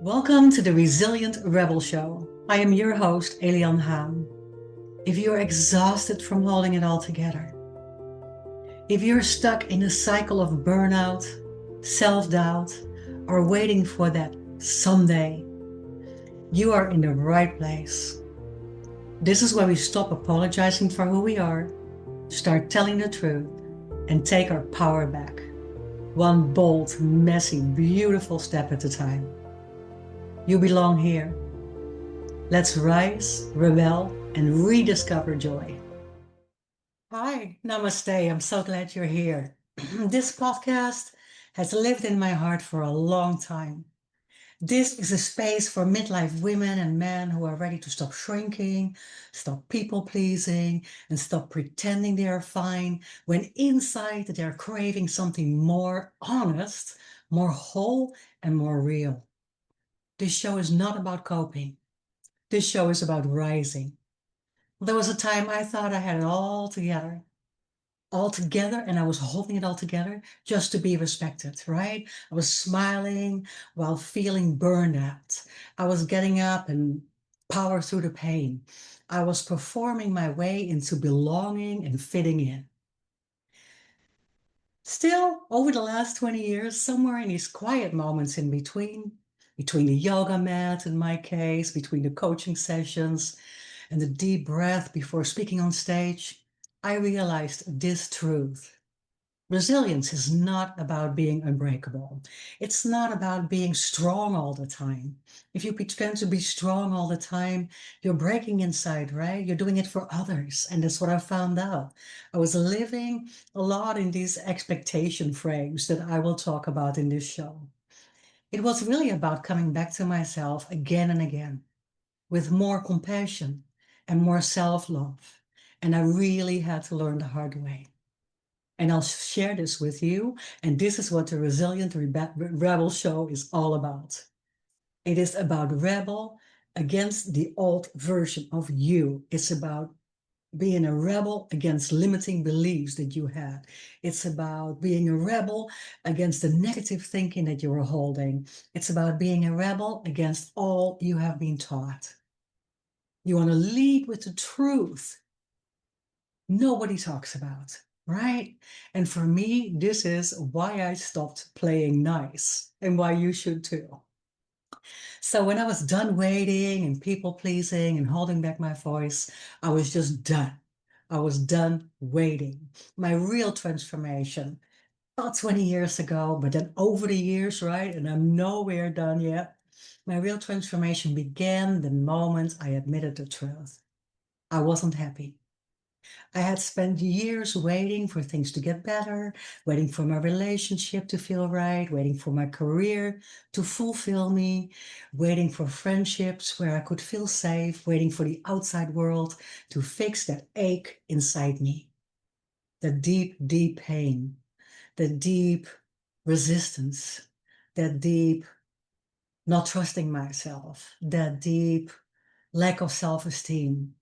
Welcome to the Resilient Rebel Show. I am your host, Elian Haan. If you're exhausted from holding it all together, if you're stuck in a cycle of burnout, self-doubt, or waiting for that someday, you are in the right place. This is where we stop apologizing for who we are, start telling the truth, and take our power back. One bold, messy, beautiful step at a time. You belong here. Let's rise, rebel, and rediscover joy. Hi, namaste. I'm so glad you're here. This podcast has lived in my heart for a long time. This is a space for midlife women and men who are ready to stop shrinking, stop people pleasing, and stop pretending they are fine when inside they're craving something more honest, more whole, and more real. This show is not about coping. This show is about rising. There was a time I thought I had it all together, and I was holding it all together just to be respected, right? I was smiling while feeling burned out. I was getting up and power through the pain. I was performing my way into belonging and fitting in. Still, over the last 20 years, somewhere in these quiet moments in between the yoga mat in my case, between the coaching sessions, and the deep breath before speaking on stage, I realized this truth. Resilience is not about being unbreakable. It's not about being strong all the time. If you pretend to be strong all the time, you're breaking inside, right? You're doing it for others. And that's what I found out. I was living a lot in these expectation frames that I will talk about in this show. It was really about coming back to myself again and again with more compassion and more self-love. And I really had to learn the hard way. And I'll share this with you. And this is what the Resilient Rebel Show is all about. It is about rebel against the old version of you. It's about being a rebel against limiting beliefs that you had. It's about being a rebel against the negative thinking that you were holding. It's about being a rebel against all you have been taught. You want to lead with the truth nobody talks about, right? And for me, this is why I stopped playing nice and why you should too. So when I was done waiting and people pleasing and holding back my voice, I was just done. I was done waiting. My real transformation, about 20 years ago, but then over the years, right? And I'm nowhere done yet. My real transformation began the moment I admitted the truth. I wasn't happy. I had spent years waiting for things to get better, waiting for my relationship to feel right, waiting for my career to fulfill me, waiting for friendships where I could feel safe, waiting for the outside world to fix that ache inside me, the deep, deep pain, the deep resistance, that deep not trusting myself, that deep lack of self-esteem.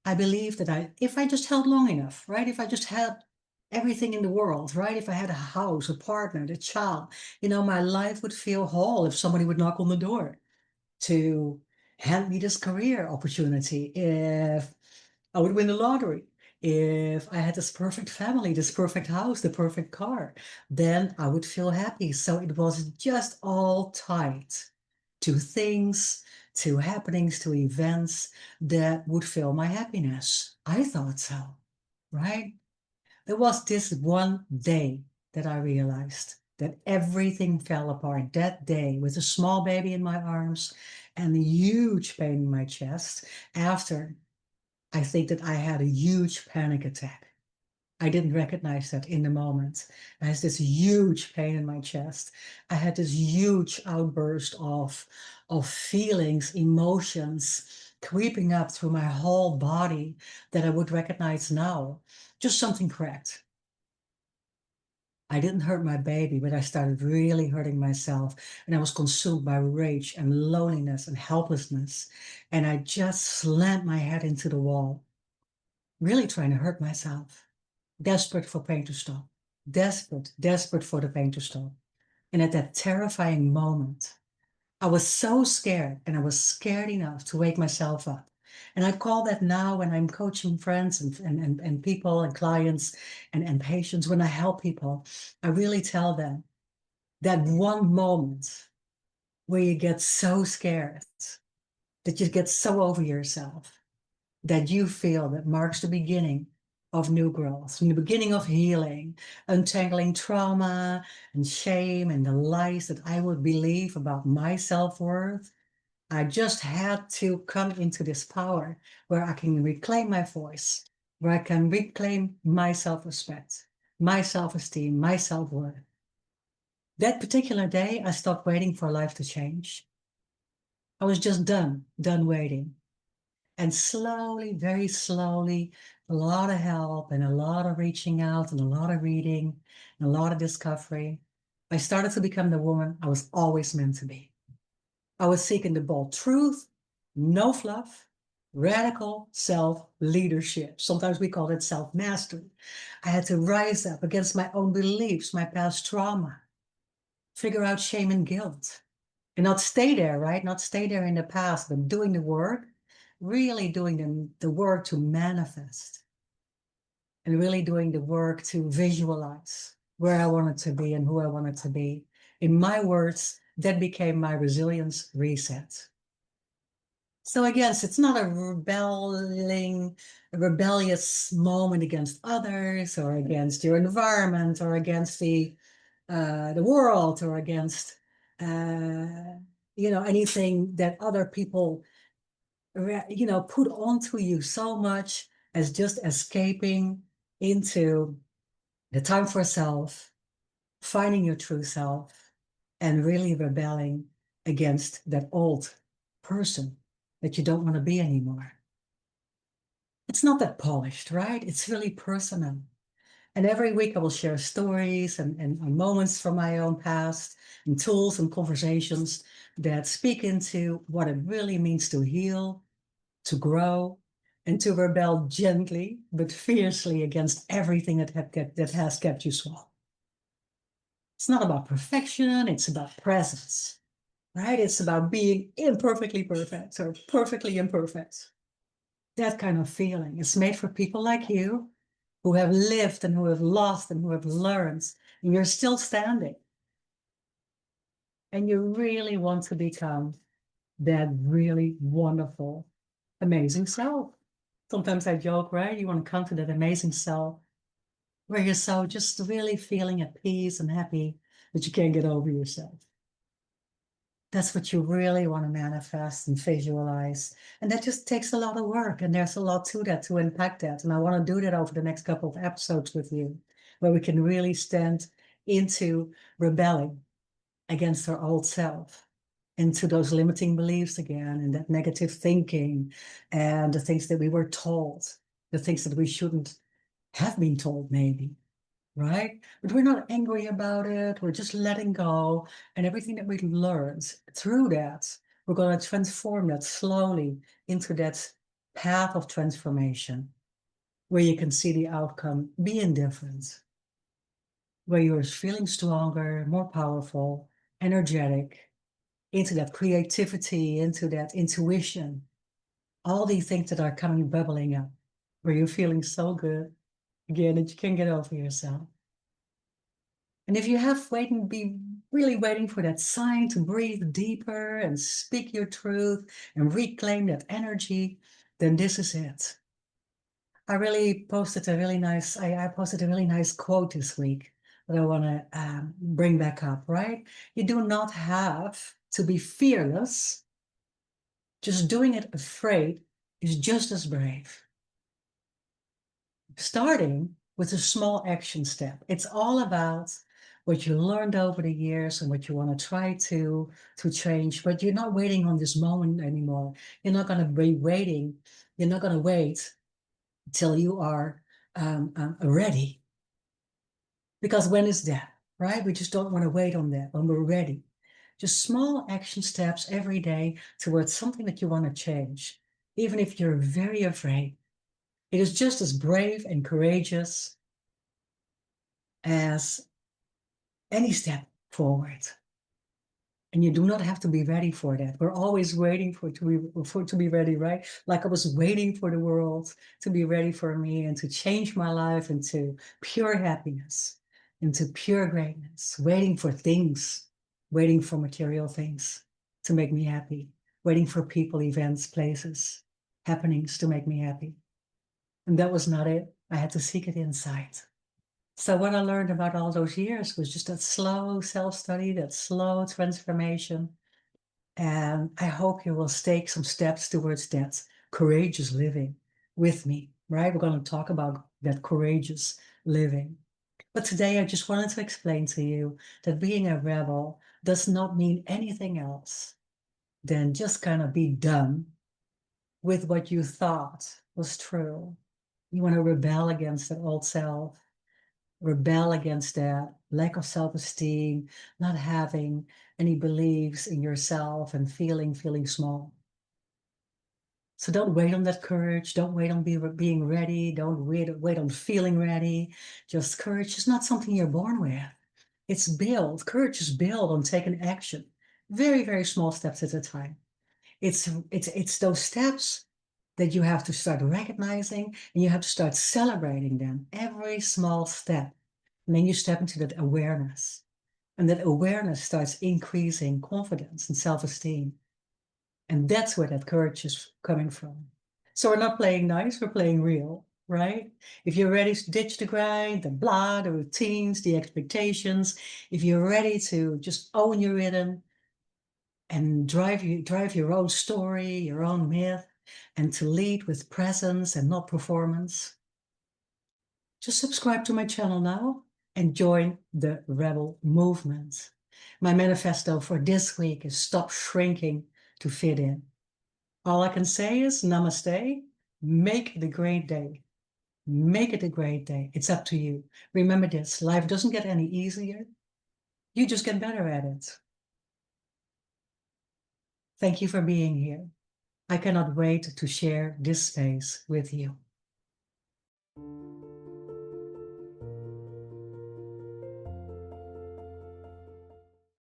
I believe that if I just held long enough, right? If I just had everything in the world, right? If I had a house, a partner, a child, my life would feel whole if somebody would knock on the door to hand me this career opportunity, if I would win the lottery, if I had this perfect family, this perfect house, the perfect car, then I would feel happy. So it was just all tied to things, to happenings, to events that would fill my happiness. I thought so, right? There was this one day that I realized that everything fell apart that day with a small baby in my arms and a huge pain in my chest after I think that I had a huge panic attack. I didn't recognize that in the moment. I had this huge pain in my chest. I had this huge outburst of feelings, emotions creeping up through my whole body that I would recognize now. Just something cracked. I didn't hurt my baby, but I started really hurting myself. And I was consumed by rage and loneliness and helplessness. And I just slammed my head into the wall, really trying to hurt myself, desperate for pain to stop, desperate for the pain to stop. And at that terrifying moment, I was so scared, and I was scared enough to wake myself up. And I call that now when I'm coaching friends and people and clients and patients, when I help people, I really tell them that one moment where you get so scared that you get so over yourself that you feel that marks the beginning of new growth, and the beginning of healing, untangling trauma and shame and the lies that I would believe about my self-worth. I just had to come into this power where I can reclaim my voice, where I can reclaim my self-respect, my self-esteem, my self-worth. That particular day, I stopped waiting for life to change. I was just done waiting. And slowly, very slowly, a lot of help and a lot of reaching out and a lot of reading and a lot of discovery, I started to become the woman I was always meant to be. I was seeking the bold truth, no fluff, radical self-leadership. Sometimes we call it self-mastery. I had to rise up against my own beliefs, my past trauma, figure out shame and guilt, and not stay there, right? Not stay there in the past, but doing the work, really doing the work to manifest, and really doing the work to visualize where I wanted to be and who I wanted to be. In my words, that became my resilience reset. So again, it's not a rebellious moment against others or against your environment or against the world or against anything that other people put onto you so much as just escaping into the time for self, finding your true self, and really rebelling against that old person that you don't want to be anymore. It's not that polished, right? It's really personal. And every week I will share stories and moments from my own past and tools and conversations that speak into what it really means to heal, to grow, and to rebel gently but fiercely against everything that has kept you small. It's not about perfection, it's about presence, right? It's about being imperfectly perfect or perfectly imperfect. That kind of feeling is made for people like you who have lived and who have lost and who have learned, and you're still standing. And you really want to become that really wonderful, amazing self. Sometimes I joke, right? You want to come to that amazing self where you're so just really feeling at peace and happy that you can't get over yourself. That's what you really want to manifest and visualize. And that just takes a lot of work. And there's a lot to that to impact that. And I want to do that over the next couple of episodes with you, where we can really stand into rebelling against our old self, into those limiting beliefs again, and that negative thinking, and the things that we were told, the things that we shouldn't have been told, maybe. Right? But we're not angry about it. We're just letting go. And everything that we learned through that, we're going to transform that slowly into that path of transformation where you can see the outcome being different, where you're feeling stronger, more powerful, energetic, into that creativity, into that intuition, all these things that are coming bubbling up, where you're feeling so good again that you can get over yourself. And if you have waiting, be really waiting for that sign to breathe deeper and speak your truth and reclaim that energy, then this is it. I posted a really nice, I posted a really nice quote this week that I want to bring back up, right? You do not have to be fearless. Just doing it afraid is just as brave. Starting with a small action step. It's all about what you learned over the years and what you want to try to change, but you're not waiting on this moment anymore. You're not going to be waiting. You're not going to wait till you are ready. Because when is that, right? We just don't want to wait on that when we're ready. Just small action steps every day towards something that you want to change, even if you're very afraid. It is just as brave and courageous as any step forward. And you do not have to be ready for that. We're always waiting to be ready, right? Like I was waiting for the world to be ready for me and to change my life into pure happiness, into pure greatness, waiting for things, waiting for material things to make me happy, waiting for people, events, places, happenings to make me happy. And that was not it. I had to seek it inside. So what I learned about all those years was just that slow self-study, that slow transformation. And I hope you will take some steps towards that courageous living with me, right? We're going to talk about that courageous living. But today I just wanted to explain to you that being a rebel does not mean anything else than just kind of be done with what you thought was true. You want to rebel against that old self, rebel against that lack of self-esteem, not having any beliefs in yourself and feeling small. So don't wait on that courage. Don't wait on being ready. Don't wait on feeling ready. Just courage is not something you're born with. It's built. Courage is built on taking action. Very, very small steps at a time. It's those steps that you have to start recognizing and you have to start celebrating them. Every small step. And then you step into that awareness. And that awareness starts increasing confidence and self-esteem. And that's where that courage is coming from. So we're not playing nice, we're playing real, right? If you're ready to ditch the grind, the blah, the routines, the expectations, if you're ready to just own your rhythm and drive your own story, your own myth, and to lead with presence and not performance, just subscribe to my channel now and join the Rebel movement. My manifesto for this week is stop shrinking to fit in. All I can say is namaste. Make it a great day. Make it a great day. It's up to you. Remember this, life doesn't get any easier. You just get better at it. Thank you for being here. I cannot wait to share this space with you.